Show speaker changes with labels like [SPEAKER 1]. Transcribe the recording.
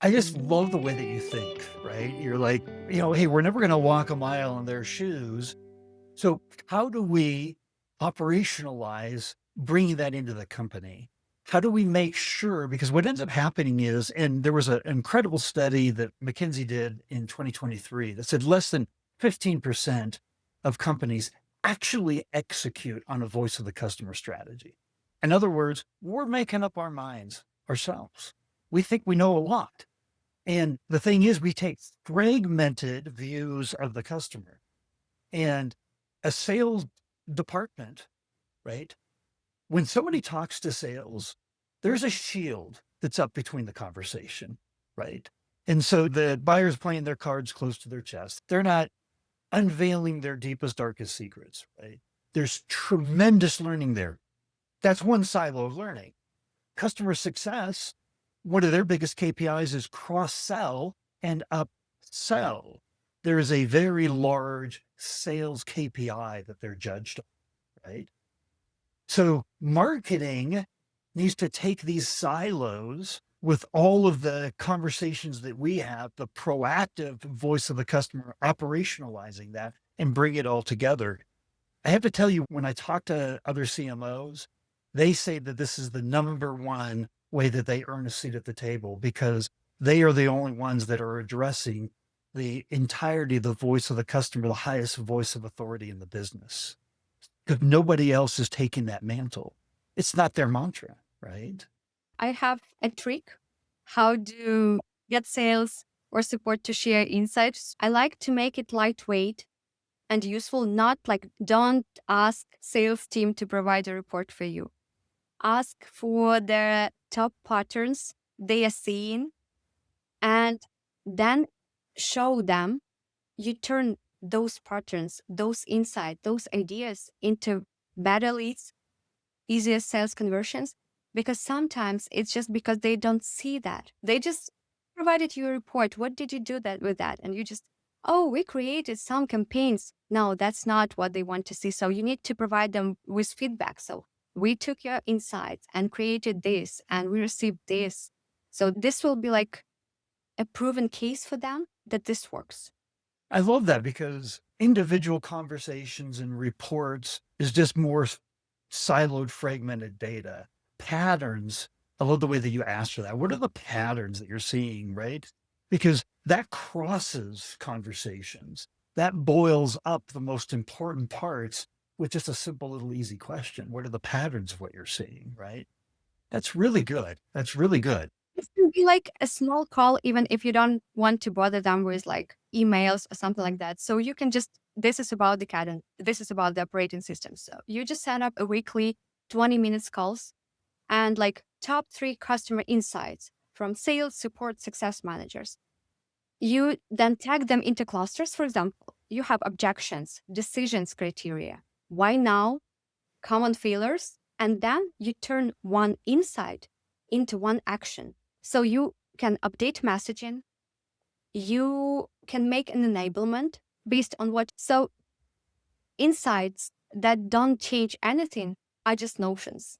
[SPEAKER 1] I just love the way that you think, right? You're like, hey, we're never going to walk a mile in their shoes. So, how do we operationalize bringing that into the company? How do we make sure? Because what ends up happening is, and there was an incredible study that McKinsey did in 2023 that said less than 15% of companies actually execute on a voice of the customer strategy. In other words, we're making up our minds ourselves. We think we know a lot. And the thing is, we take fragmented views of the customer and a sales department, right? When somebody talks to sales, there's a shield that's up between the conversation, right? And so the buyer's playing their cards close to their chest. They're not unveiling their deepest, darkest secrets, right? There's tremendous learning there. That's one silo of learning. Customer success, one of their biggest KPIs is cross sell and upsell. There is a very large sales KPI that they're judged on, right? So marketing needs to take these silos with all of the conversations that we have, the proactive voice of the customer, operationalizing that and bring it all together. I have to tell you, when I talk to other CMOs, they say that this is the number one way that they earn a seat at the table because they are the only ones that are addressing the entirety of the voice of the customer, the highest voice of authority in the business. Because nobody else is taking that mantle. It's not their mantra, right?
[SPEAKER 2] I have a trick how to get sales or support to share insights. I like to make it lightweight and useful, not like don't ask sales team to provide a report for you. Ask for the top patterns they are seeing and then show them. You turn those patterns, those insights, those ideas into better leads, easier sales conversions, because sometimes it's just because they don't see that. They just provided you a report. What did you do that with that? And you just, oh, we created some campaigns. No, that's not what they want to see. So you need to provide them with feedback. So we took your insights and created this and we received this. So this will be like a proven case for them that this works.
[SPEAKER 1] I love that because individual conversations and reports is just more siloed, fragmented data. Patterns, I love the way that you asked for that. What are the patterns that you're seeing, right? Because that crosses conversations. That boils up the most important parts with just a simple little easy question. What are the patterns of what you're seeing, right? That's really good. That's really good.
[SPEAKER 2] It can be like a small call, even if you don't want to bother them with like emails or something like that. So you can just, this is about the cadence, this is about the operating system. So you just set up a weekly 20 minutes calls and like top three customer insights from sales, support, success managers. You then tag them into clusters. For example, you have objections, decisions criteria. Why now? Common failures, and then you turn one insight into one action. So you can update messaging, you can make an enablement based on what. So insights that don't change anything are just notions.